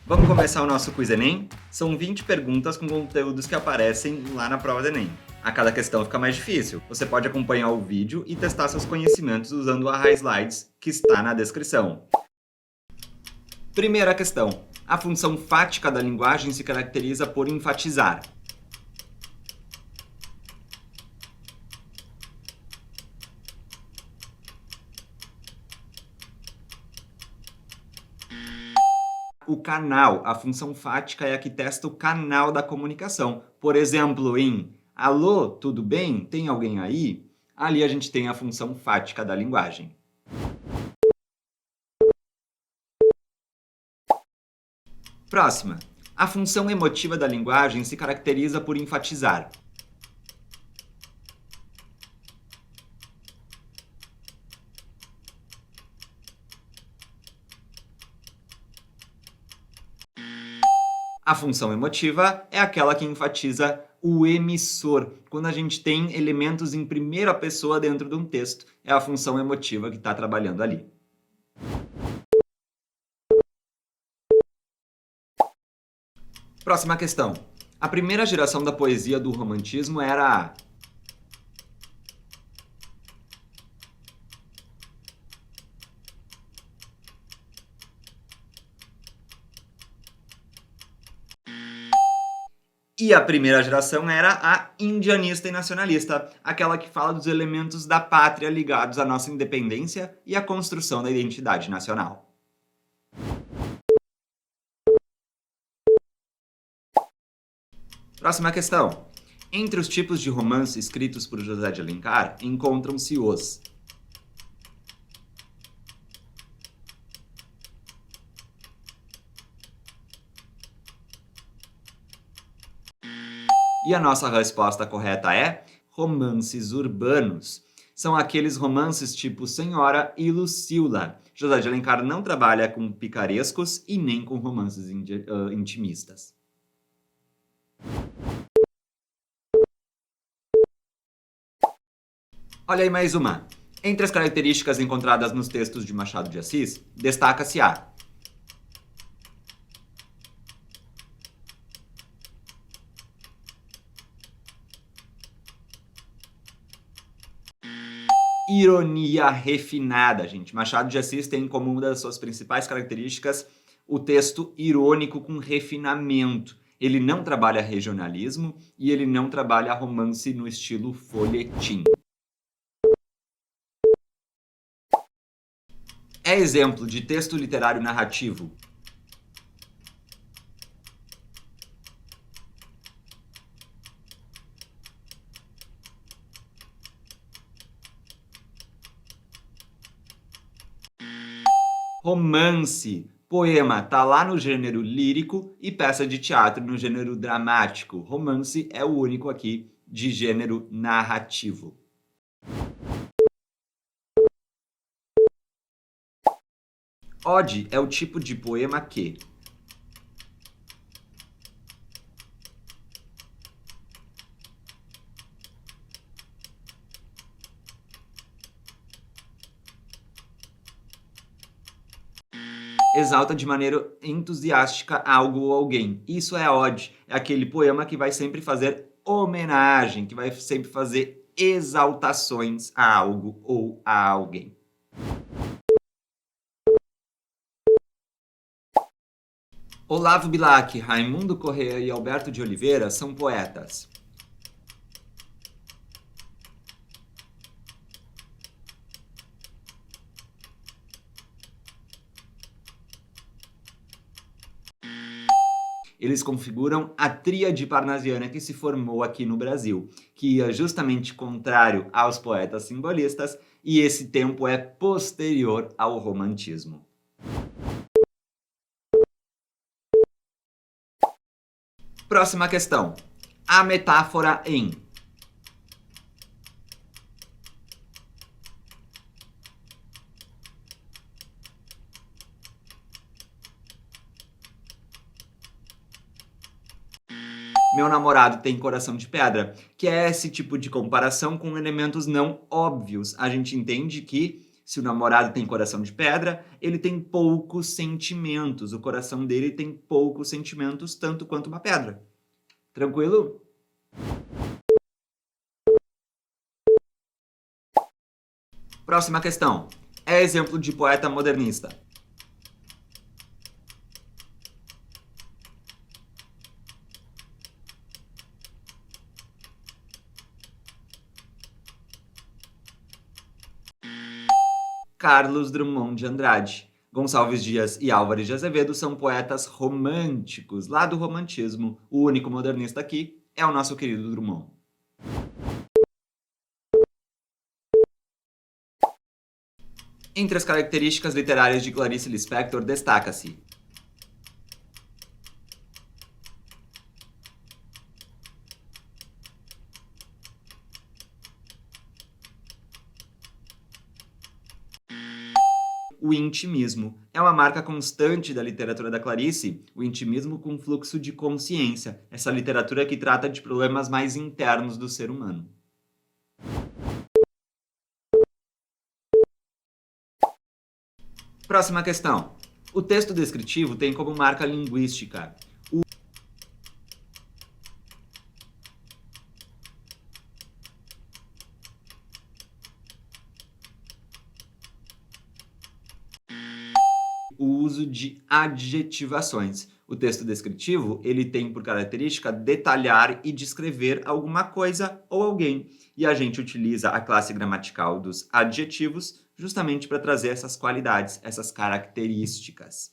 Vamos começar o nosso Quiz Enem? São 20 perguntas com conteúdos que aparecem lá na prova do Enem. A cada questão fica mais difícil. Você pode acompanhar o vídeo e testar seus conhecimentos usando a Slides que está na descrição. Primeira questão. A função fática da linguagem se caracteriza por enfatizar. O canal, a função fática é a que testa o canal da comunicação. Por exemplo, em alô, tudo bem? Tem alguém aí? Ali a gente tem a função fática da linguagem. Próxima. A função emotiva da linguagem se caracteriza por enfatizar. A função emotiva é aquela que enfatiza o emissor. Quando a gente tem elementos em primeira pessoa dentro de um texto, é a função emotiva que está trabalhando ali. Próxima questão. A primeira geração da poesia do romantismo era a... E a primeira geração era a indianista e nacionalista, aquela que fala dos elementos da pátria ligados à nossa independência e à construção da identidade nacional. Próxima questão. Entre os tipos de romance escritos por José de Alencar, encontram-se os... E a nossa resposta correta é romances urbanos. São aqueles romances tipo Senhora e Lucila. José de Alencar não trabalha com picarescos e nem com romances intimistas. Olha aí mais uma. Entre as características encontradas nos textos de Machado de Assis, destaca-se a ironia refinada, gente. Machado de Assis tem como uma das suas principais características o texto irônico com refinamento. Ele não trabalha regionalismo e ele não trabalha romance no estilo folhetim. É exemplo de texto literário narrativo. Romance. Poema está lá no gênero lírico e peça de teatro no gênero dramático. Romance é o único aqui de gênero narrativo. Ode é o tipo de poema que exalta de maneira entusiástica algo ou alguém. Isso é ode, é aquele poema que vai sempre fazer homenagem, que vai sempre fazer exaltações a algo ou a alguém. Olavo Bilac, Raimundo Corrêa e Alberto de Oliveira são poetas. Eles configuram a tríade parnasiana que se formou aqui no Brasil, que ia justamente contrário aos poetas simbolistas, e esse tempo é posterior ao romantismo. Próxima questão. A metáfora em... Meu namorado tem coração de pedra, que é esse tipo de comparação com elementos não óbvios. A gente entende que Se o namorado tem coração de pedra, ele tem poucos sentimentos. O coração dele tem poucos sentimentos, tanto quanto uma pedra. Tranquilo? Próxima questão. É exemplo de poeta modernista. Carlos Drummond de Andrade. Gonçalves Dias e Álvares de Azevedo são poetas românticos, lá do romantismo. O único modernista aqui é o nosso querido Drummond. Entre as características literárias de Clarice Lispector, destaca-se o intimismo. É uma marca constante da literatura da Clarice, o intimismo com fluxo de consciência, essa literatura que trata de problemas mais internos do ser humano. Próxima questão. O texto descritivo tem como marca linguística o uso de adjetivações. O texto descritivo, ele tem por característica detalhar e descrever alguma coisa ou alguém. E a gente utiliza a classe gramatical dos adjetivos justamente para trazer essas qualidades, essas características.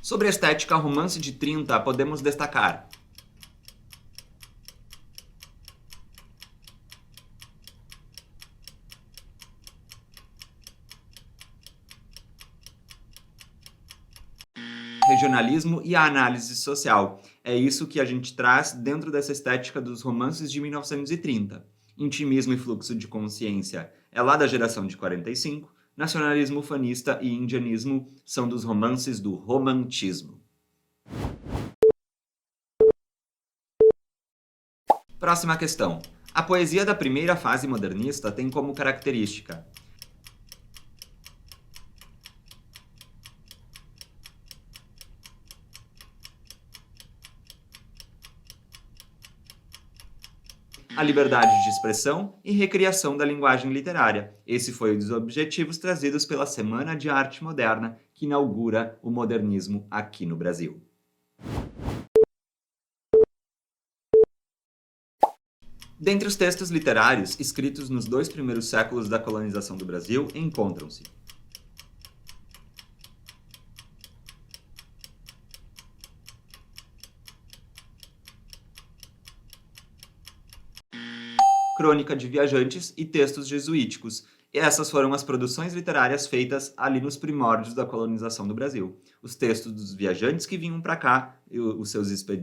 Sobre a estética Romance de 30, podemos destacar regionalismo e a análise social. É isso que a gente traz dentro dessa estética dos romances de 1930. Intimismo e fluxo de consciência é lá da geração de 45, nacionalismo ufanista e indianismo são dos romances do romantismo. Próxima questão. A poesia da primeira fase modernista tem como característica a liberdade de expressão e recriação da linguagem literária. Esse foi um dos objetivos trazidos pela Semana de Arte Moderna, que inaugura o modernismo aqui no Brasil. Dentre os textos literários escritos nos 2 primeiros séculos da colonização do Brasil, encontram-se Crônica de Viajantes e textos jesuíticos. E essas foram as produções literárias feitas ali nos primórdios da colonização do Brasil. Os textos dos viajantes que vinham para cá,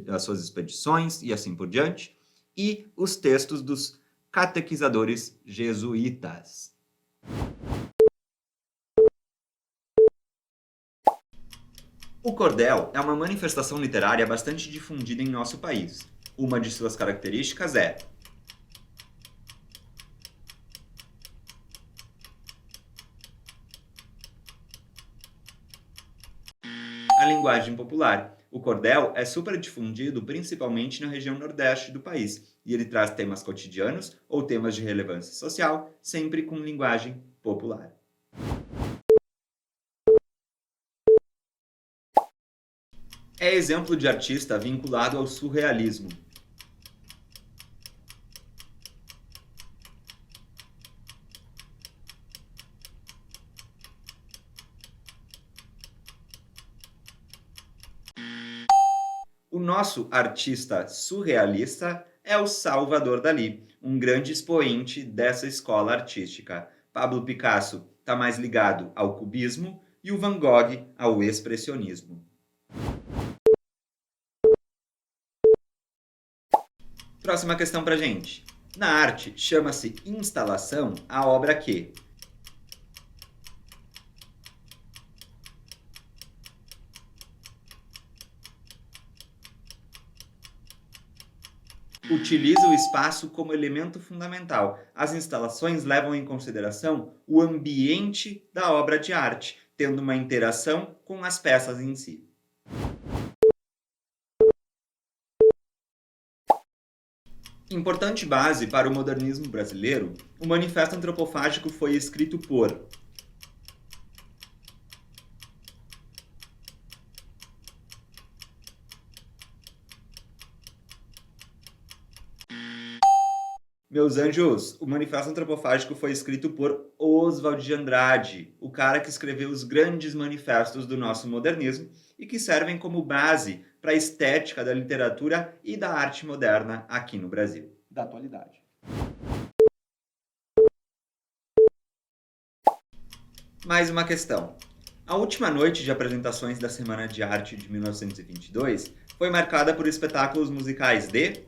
as suas expedições e assim por diante, e os textos dos catequizadores jesuítas. O cordel é uma manifestação literária bastante difundida em nosso país. Uma de suas características é a linguagem popular. O cordel é super difundido principalmente na região nordeste do país, e ele traz temas cotidianos ou temas de relevância social, sempre com linguagem popular. É exemplo de artista vinculado ao surrealismo. O nosso artista surrealista é o Salvador Dalí, um grande expoente dessa escola artística. Pablo Picasso está mais ligado ao cubismo e o Van Gogh ao expressionismo. Próxima questão pra gente. Na arte, chama-se instalação a obra que utiliza o espaço como elemento fundamental. As instalações levam em consideração o ambiente da obra de arte, tendo uma interação com as peças em si. Importante base para o modernismo brasileiro, o Manifesto Antropofágico foi escrito por Meus anjos, o Manifesto Antropofágico foi escrito por Oswald de Andrade, o cara que escreveu os grandes manifestos do nosso modernismo e que servem como base para a estética da literatura e da arte moderna aqui no Brasil. Da atualidade. Mais uma questão. A última noite de apresentações da Semana de Arte de 1922 foi marcada por espetáculos musicais de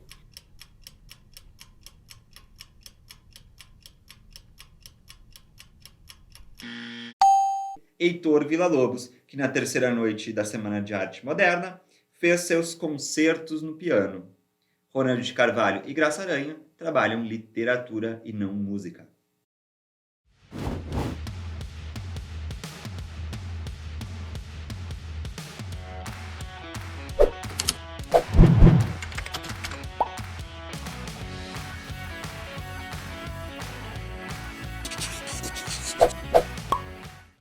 Heitor Villa-Lobos, que na terceira noite da Semana de Arte Moderna fez seus concertos no piano. Ronald de Carvalho e Graça Aranha trabalham literatura e não música.